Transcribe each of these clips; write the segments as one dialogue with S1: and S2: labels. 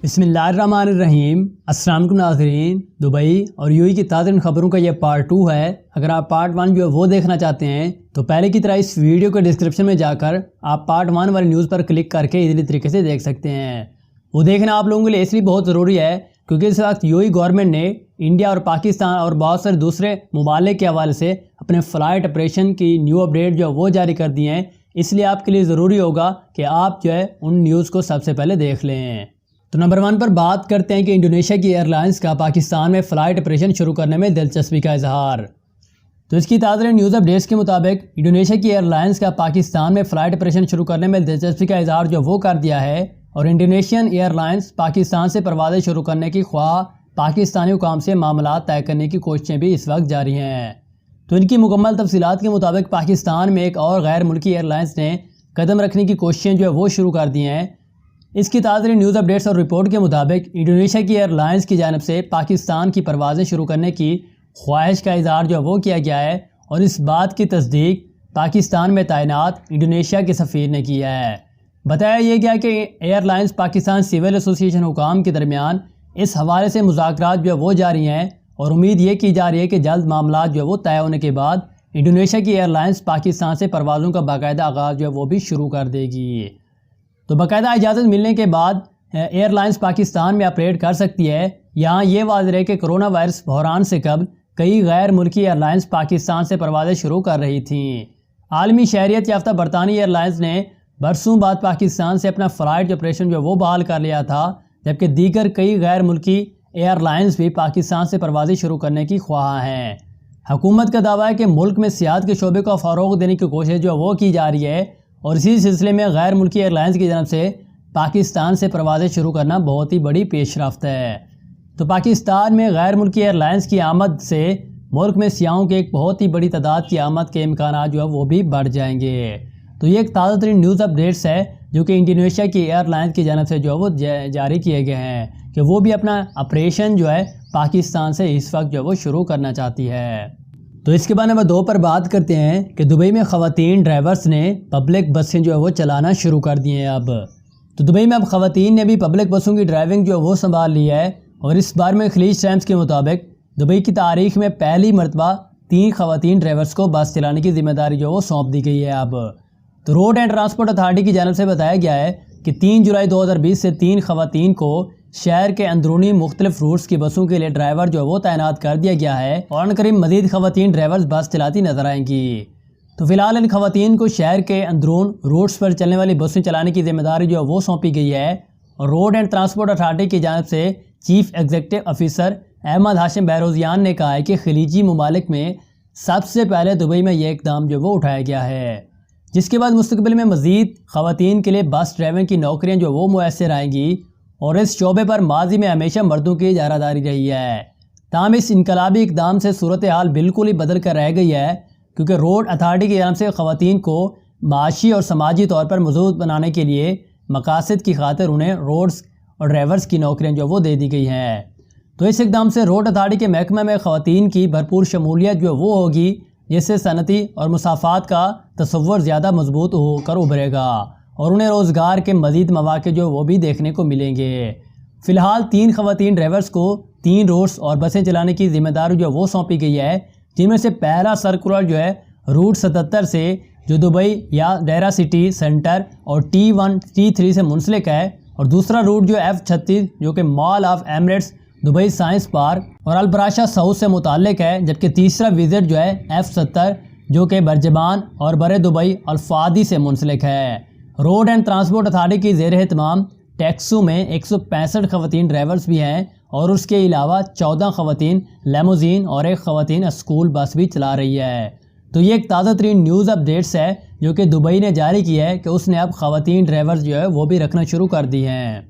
S1: بسم اللہ الرحمن الرحیم۔ السلام علیکم ناظرین، دبئی اور یو اے کی تازہ خبروں کا یہ پارٹ 2 ہے۔ اگر آپ پارٹ 1 جو ہے وہ دیکھنا چاہتے ہیں تو پہلے کی طرح اس ویڈیو کے ڈسکرپشن میں جا کر آپ پارٹ 1 والی نیوز پر کلک کر کے ایزیلی طریقے سے دیکھ سکتے ہیں۔ وہ دیکھنا آپ لوگوں کے لیے اس لیے بہت ضروری ہے کیونکہ اس وقت یو اے گورنمنٹ نے انڈیا اور پاکستان اور بہت سارے دوسرے ممالک کے حوالے سے اپنے فلائٹ آپریشن کی نیو اپڈیٹ جو ہے وہ جاری کر دی ہیں، اس لیے آپ کے لیے ضروری ہوگا کہ آپ جو ہے ان نیوز کو سب سے پہلے دیکھ لیں۔ تو نمبر 1 پر بات کرتے ہیں کہ انڈونیشیا کی ایئر لائنز کا پاکستان میں فلائٹ آپریشن شروع کرنے میں دلچسپی کا اظہار۔ تو اس کی تازہ نیوز اپڈیٹس کے مطابق انڈونیشیا کی ایئر لائنز کا پاکستان میں فلائٹ آپریشن شروع کرنے میں دلچسپی کا اظہار جو وہ کر دیا ہے، اور انڈونیشین ایئر لائنز پاکستان سے پروازیں شروع کرنے کی خواہ پاکستانی حکام سے معاملات طے کرنے کی کوششیں بھی اس وقت جاری ہیں۔ تو ان کی مکمل تفصیلات کے مطابق پاکستان میں ایک اور غیر ملکی ایئر لائنز نے قدم رکھنے کی کوششیں جو ہے وہ شروع کر دی ہیں۔ اس کی تازہ نیوز اپڈیٹس اور رپورٹ کے مطابق انڈونیشیا کی ایئر لائنز کی جانب سے پاکستان کی پروازیں شروع کرنے کی خواہش کا اظہار جو وہ کیا گیا ہے، اور اس بات کی تصدیق پاکستان میں تعینات انڈونیشیا کے سفیر نے کی ہے۔ بتایا یہ گیا کہ ایئر لائنز پاکستان سول ایسوسی ایشن حکام کے درمیان اس حوالے سے مذاکرات جو وہ جاری ہیں، اور امید یہ کی جا رہی ہے کہ جلد معاملات جو وہ طے ہونے کے بعد انڈونیشیا کی ایئر لائنز پاکستان سے پروازوں کا باقاعدہ آغاز جو وہ بھی شروع کر دے گی۔ تو باقاعدہ اجازت ملنے کے بعد ایئر لائنز پاکستان میں آپریٹ کر سکتی ہے۔ یہاں یہ واضح ہے کہ کرونا وائرس بحران سے قبل کئی غیر ملکی ایئر لائنز پاکستان سے پروازیں شروع کر رہی تھیں۔ عالمی شہریت یافتہ برطانوی ایئر لائنز نے برسوں بعد پاکستان سے اپنا فلائٹ آپریشن جو وہ بحال کر لیا تھا، جبکہ دیگر کئی غیر ملکی ایئر لائنز بھی پاکستان سے پروازیں شروع کرنے کی خواہاں ہیں۔ حکومت کا دعویٰ ہے کہ ملک میں سیاحت کے شعبے کو فروغ دینے کی کوشش جو وہ کی جا رہی ہے، اور اسی سلسلے میں غیر ملکی ایئر لائنز کی جانب سے پاکستان سے پروازیں شروع کرنا بہت ہی بڑی پیش رفت ہے۔ تو پاکستان میں غیر ملکی ایئر لائنز کی آمد سے ملک میں سیاحوں کی ایک بہت ہی بڑی تعداد کی آمد کے امکانات جو ہے وہ بھی بڑھ جائیں گے۔ تو یہ ایک تازہ ترین نیوز اپڈیٹس ہے جو کہ انڈونیشیا کی ایئر لائنز کی جانب سے جو وہ جاری کیے گئے ہیں کہ وہ بھی اپنا آپریشن جو ہے پاکستان سے اس وقت جو وہ شروع کرنا چاہتی ہے۔ تو اس کے بعد نمبر 2 پر بات کرتے ہیں کہ دبئی میں خواتین ڈرائیورز نے پبلک بسیں جو ہے وہ چلانا شروع کر دی ہیں۔ اب تو دبئی میں اب خواتین نے بھی پبلک بسوں کی ڈرائیونگ جو ہے وہ سنبھال لی ہے، اور اس بار میں خلیج ٹائمز کے مطابق دبئی کی تاریخ میں پہلی مرتبہ 3 خواتین ڈرائیورز کو بس چلانے کی ذمہ داری جو وہ سونپ دی گئی ہے۔ اب تو روڈ اینڈ ٹرانسپورٹ اتھارٹی کی جانب سے بتایا گیا ہے کہ 3 جولائی 2020 سے 3 خواتین کو شہر کے اندرونی مختلف روٹس کی بسوں کے لیے ڈرائیور جو وہ تعینات کر دیا گیا ہے، اور عنقریب مزید خواتین ڈرائیورز بس چلاتی نظر آئیں گی۔ تو فی الحال ان خواتین کو شہر کے اندرون روٹس پر چلنے والی بسیں چلانے کی ذمہ داری جو وہ سونپی گئی ہے، اور روڈ اینڈ ٹرانسپورٹ اتھارٹی کی جانب سے چیف ایگزیکٹو آفیسر احمد ہاشم بہروزیان نے کہا ہے کہ خلیجی ممالک میں سب سے پہلے دبئی میں یہ اقدام جو وہ اٹھایا گیا ہے، جس کے بعد مستقبل میں مزید خواتین کے لیے بس ڈرائیونگ کی نوکریاں جو وہ میسر آئیں گی، اور اس شعبے پر ماضی میں ہمیشہ مردوں کی اجارہ داری رہی ہے۔ تاہم اس انقلابی اقدام سے صورتحال بالکل ہی بدل کر رہ گئی ہے، کیونکہ روڈ اتھارٹی کی جانب سے خواتین کو معاشی اور سماجی طور پر مضبوط بنانے کے لیے مقاصد کی خاطر انہیں روڈز اور ڈرائیورز کی نوکریاں جو وہ دے دی گئی ہیں۔ تو اس اقدام سے روڈ اتھارٹی کے محکمہ میں خواتین کی بھرپور شمولیت جو وہ ہوگی، جس سے صنعتی اور مسافات کا تصور زیادہ مضبوط ہو کر ابھرے گا، اور انہیں روزگار کے مزید مواقع جو وہ بھی دیکھنے کو ملیں گے۔ فی الحال 3 خواتین ڈرائیورز کو 3 روٹس اور بسیں چلانے کی ذمہ داری جو وہ سونپی گئی ہے، جن میں سے پہلا سرکولر جو ہے روٹ 77 سے جو دبئی یا ڈیرا سٹی سینٹر اور T1 T3 سے منسلک ہے، اور دوسرا روٹ جو F36 جو کہ mall of Emirates Dubai science park اور البراشا ساؤتھ سے متعلق ہے، جبکہ تیسرا وزٹ جو ہے F70 جو کہ برجبان اور بر دبئی الفادی سے منسلک ہے۔ روڈ اینڈ ٹرانسپورٹ اتھارٹی کی زیر اہتمام ٹیکسو میں 165 خواتین ڈرائیورز بھی ہیں، اور اس کے علاوہ 14 خواتین لیموزین اور 1 خواتین اسکول بس بھی چلا رہی ہے۔ تو یہ ایک تازہ ترین نیوز اپڈیٹس ہے جو کہ دبئی نے جاری کی ہے کہ اس نے اب خواتین ڈرائیورز جو ہے وہ بھی رکھنا شروع کر دی ہیں۔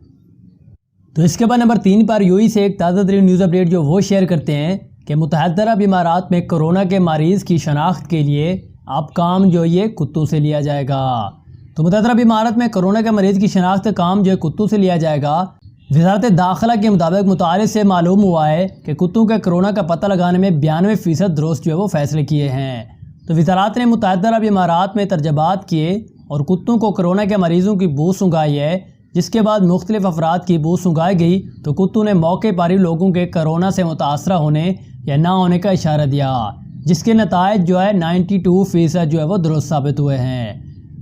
S1: تو اس کے بعد نمبر 3 پر یو اے سے ایک تازہ ترین نیوز اپڈیٹ جو وہ شیئر کرتے ہیں کہ متحدہ عرب امارات میں کرونا کے مریض کی شناخت کے لیے اب کام جو یہ کتوں سے لیا جائے گا۔ تو متحدہ عرب امارات میں کرونا کے مریض کی شناخت کا کام جو ہے کتوں سے لیا جائے گا۔ وزارت داخلہ کے مطابق متعارف سے معلوم ہوا ہے کہ کتوں کے کرونا کا پتہ لگانے میں 92% درست جو ہے وہ فیصلے کیے ہیں۔ تو وزارت نے متحدہ عرب امارات میں ترجمات کیے اور کتوں کو کرونا کے مریضوں کی بو سونگھائی ہے جس کے بعد مختلف افراد کی بو سونگھائی گئی تو کتوں نے موقع پر ہی لوگوں کے کرونا سے متاثرہ ہونے یا نہ ہونے کا اشارہ دیا، جس کے نتائج 92% وہ درست ثابت ہوئے ہیں۔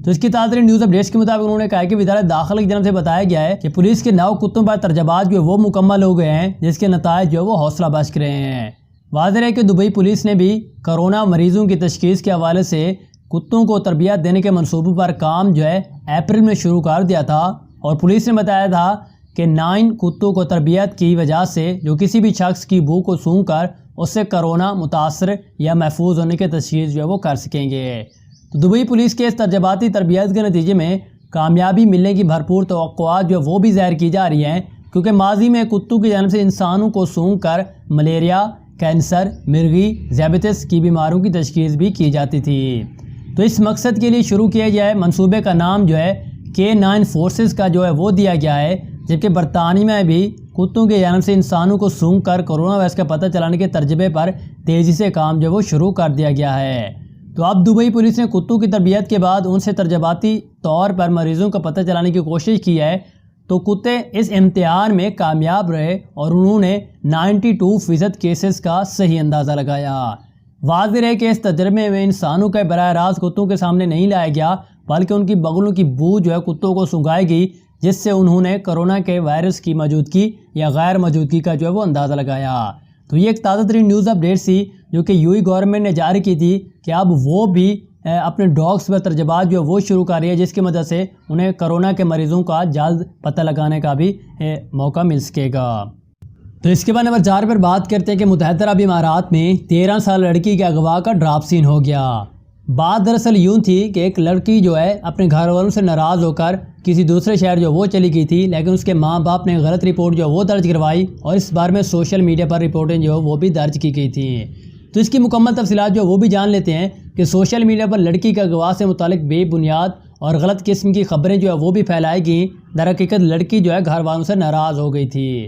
S1: تو اس کی تازہ ترین نیوز اپڈیٹس کے مطابق انہوں نے کہا کہ وزارت داخلہ کی جانب سے بتایا گیا ہے کہ پولیس کے 9 کتوں پر ترجمات وہ مکمل ہو گئے ہیں، جس کے نتائج وہ حوصلہ بخش رہے ہیں۔ واضح ہے کہ دبئی پولیس نے بھی کرونا مریضوں کی تشخیص کے حوالے سے کتوں کو تربیت دینے کے منصوبوں پر کام اپریل میں شروع کر دیا تھا، اور پولیس نے بتایا تھا کہ 9 کتوں کو تربیت کی وجہ سے جو کسی بھی شخص کی بو کو سونگھ کر اس سے کرونا متاثر یا محفوظ ہونے کی تشخیص وہ کر سکیں گے۔ تو دبئی پولیس کے اس تجرباتی تربیت کے نتیجے میں کامیابی ملنے کی بھرپور توقعات وہ بھی ظاہر کی جا رہی ہیں، کیونکہ ماضی میں کتوں کی جانب سے انسانوں کو سونگھ کر ملیریا، کینسر، مرغی، ذیابیطس کی بیماریوں کی تشخیص بھی کی جاتی تھی۔ تو اس مقصد کے لیے شروع کیا گیا منصوبے کا نام K9 فورسز کا وہ دیا گیا ہے، جبکہ برطانیہ میں بھی کتوں کی جانب سے انسانوں کو سونگھ کر کرونا وائرس کا پتہ چلانے کے تجربے پر تیزی سے کام وہ شروع کر دیا گیا ہے۔ تو اب دبئی پولیس نے کتوں کی تربیت کے بعد ان سے تجرباتی طور پر مریضوں کا پتہ چلانے کی کوشش کی ہے، تو کتے اس امتحان میں کامیاب رہے اور انہوں نے 92% کیسز کا صحیح اندازہ لگایا۔ واضح ہے کہ اس تجربے میں انسانوں کا براہ راست کتوں کے سامنے نہیں لایا گیا، بلکہ ان کی بغلوں کی بو کتوں کو سونگھائی گئی، جس سے انہوں نے کرونا کے وائرس کی موجودگی یا غیر موجودگی کا وہ اندازہ لگایا۔ تو یہ ایک تازہ ترین نیوز اپڈیٹ تھی جو کہ UAE گورنمنٹ نے جاری کی تھی کہ اب وہ بھی اپنے ڈاگس پر ترجمات وہ شروع کر رہی ہے، جس کی مدد سے انہیں کرونا کے مریضوں کا جلد پتہ لگانے کا بھی موقع مل سکے گا۔ تو اس کے بعد نمبر 4 پر بات کرتے ہیں کہ متحدہ عرب امارات میں 13 سال لڑکی کے اغوا کا ڈراپ سین ہو گیا۔ بات دراصل یوں تھی کہ ایک لڑکی اپنے گھر والوں سے ناراض ہو کر کسی دوسرے شہر وہ چلی گئی تھی، لیکن اس کے ماں باپ نے غلط رپورٹ وہ درج کروائی اور اس بارے میں سوشل میڈیا پر رپورٹیں وہ بھی درج کی گئی تھیں۔ تو اس کی مکمل تفصیلات وہ بھی جان لیتے ہیں کہ سوشل میڈیا پر لڑکی کے اغوا سے متعلق بے بنیاد اور غلط قسم کی خبریں وہ بھی پھیلائی گئیں۔ در حقیقت لڑکی گھر والوں سے ناراض ہو گئی تھی۔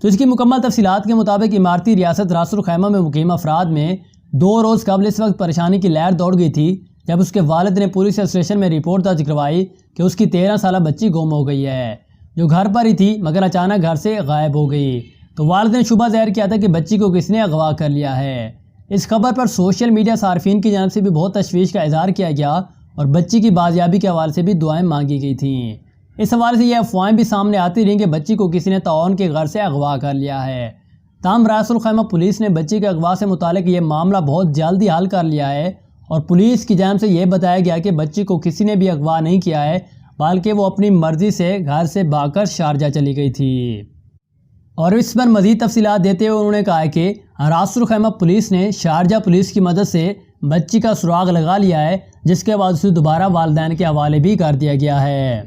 S1: تو اس کی مکمل تفصیلات کے مطابق امارتی ریاست راس الخیمہ میں مقیم افراد میں 2 روز قبل اس وقت پریشانی کی لہر دوڑ گئی تھی جب اس کے والد نے پولیس اسٹیشن میں رپورٹ درج کروائی کہ اس کی 13 سالہ بچی گم ہو گئی ہے، جو گھر پر ہی تھی مگر اچانک گھر سے غائب ہو گئی۔ تو والد نے شبہ ظاہر کیا تھا کہ بچی کو کس نے اغوا کر لیا ہے۔ اس خبر پر سوشل میڈیا صارفین کی جانب سے بھی بہت تشویش کا اظہار کیا گیا اور بچی کی بازیابی کے حوالے سے بھی دعائیں مانگی گئی تھیں۔ اس حوالے سے یہ افواہیں بھی سامنے آتی رہیں کہ بچی کو کسی نے تعاون کے غرض سے اغوا کر لیا ہے۔ تاہم راس الخیمہ پولیس نے بچی کے اغوا سے متعلق یہ معاملہ بہت جلدی حل کر لیا ہے اور پولیس کی جانب سے یہ بتایا گیا کہ بچی کو کسی نے بھی اغوا نہیں کیا ہے، بلکہ وہ اپنی مرضی سے گھر سے بھاگ کر شارجہ چلی گئی تھی۔ اور اس پر مزید تفصیلات دیتے ہوئے انہوں نے کہا کہ راس الخیمہ پولیس نے شارجہ پولیس کی مدد سے بچی کا سراغ لگا لیا ہے، جس کے بعد اسے دوبارہ والدین کے حوالے بھی کر دیا گیا ہے۔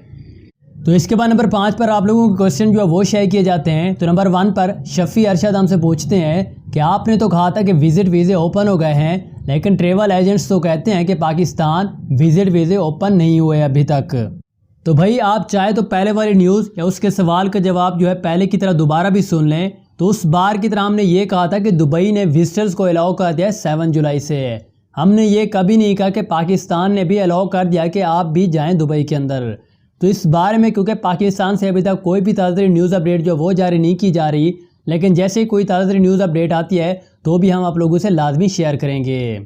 S1: تو اس کے بعد نمبر 5 پر آپ لوگوں کے کوسچن وہ شیئر کیے جاتے ہیں۔ تو نمبر 1 پر شفیع ارشد ہم سے پوچھتے ہیں کہ آپ نے تو کہا تھا کہ وزٹ ویزے اوپن ہو گئے ہیں، لیکن ٹریول ایجنٹس تو کہتے ہیں کہ پاکستان وزٹ ویزے اوپن نہیں ہوئے ابھی تک۔ تو بھائی آپ چاہے تو پہلے والی نیوز یا اس کے سوال کا جواب پہلے کی طرح دوبارہ بھی سن لیں۔ تو اس بار کی طرح ہم نے یہ کہا تھا کہ دبئی نے وزٹرز کو الاؤ کر دیا 7 جولائی سے۔ ہم نے یہ کبھی نہیں کہا کہ پاکستان نے بھی الاؤ کر دیا کہ آپ بھی جائیں دبئی کے اندر۔ تو اس بارے میں کیونکہ پاکستان سے ابھی تک کوئی بھی تازہ نیوز اپڈیٹ وہ جاری نہیں کی جا رہی، لیکن جیسے کوئی تازہ نیوز اپڈیٹ آتی ہے تو بھی ہم آپ لوگوں سے لازمی شیئر کریں گے۔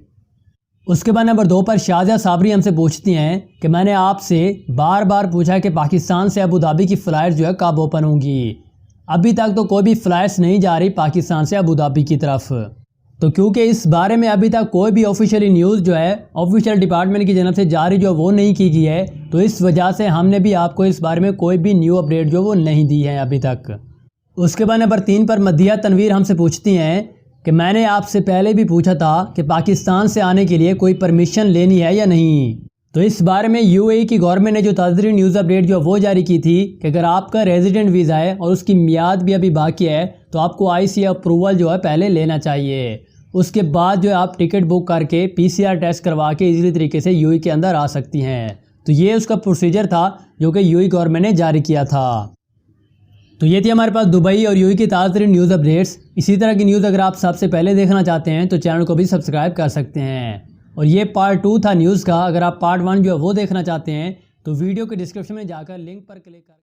S1: اس کے بعد نمبر 2 پر شازیہ صابری ہم سے پوچھتی ہیں کہ میں نے آپ سے بار بار پوچھا کہ پاکستان سے ابوظہبی کی فلائٹ کب اوپن ہوں گی۔ ابھی تک تو کوئی بھی فلائٹس نہیں جا رہی پاکستان سے ابوظہبی کی طرف۔ تو کیونکہ اس بارے میں ابھی تک کوئی بھی آفیشیلی نیوز آفیشیل ڈپارٹمنٹ کی جانب سے جاری وہ نہیں کی گئی ہے، تو اس وجہ سے ہم نے بھی آپ کو اس بارے میں کوئی بھی نیو اپڈیٹ وہ نہیں دی ہے ابھی تک۔ اس کے بعد نمبر 3 پر مدیہ تنویر ہم سے پوچھتی ہیں کہ میں نے آپ سے پہلے بھی پوچھا تھا کہ پاکستان سے آنے کے لیے کوئی پرمیشن لینی ہے یا نہیں۔ تو اس بارے میں UAE کی گورنمنٹ نے جو تازہ نیوز اپڈیٹ وہ جاری کی تھی کہ اگر آپ کا ریزیڈنٹ ویزا ہے اور اس کی میعاد بھی ابھی باقی ہے تو آپ کو IC اپروول پہلے لینا چاہیے۔ اس کے بعد آپ ٹکٹ بک کر کے PCR ٹیسٹ کروا کے ایزیلی طریقے سے UAE کے اندر آ سکتی ہیں۔ تو یہ اس کا پروسیجر تھا جو کہ UAE گورنمنٹ نے جاری کیا تھا۔ تو یہ تھی ہمارے پاس دبئی اور UAE کی تازہ ترین نیوز اپڈیٹس۔ اسی طرح کی نیوز اگر آپ سب سے پہلے دیکھنا چاہتے ہیں تو چینل کو بھی سبسکرائب کر سکتے ہیں۔ اور یہ پارٹ 2 تھا نیوز کا۔ اگر آپ پارٹ 1 وہ دیکھنا چاہتے ہیں تو ویڈیو کے ڈسکرپشن میں جا کر لنک پر کلک کر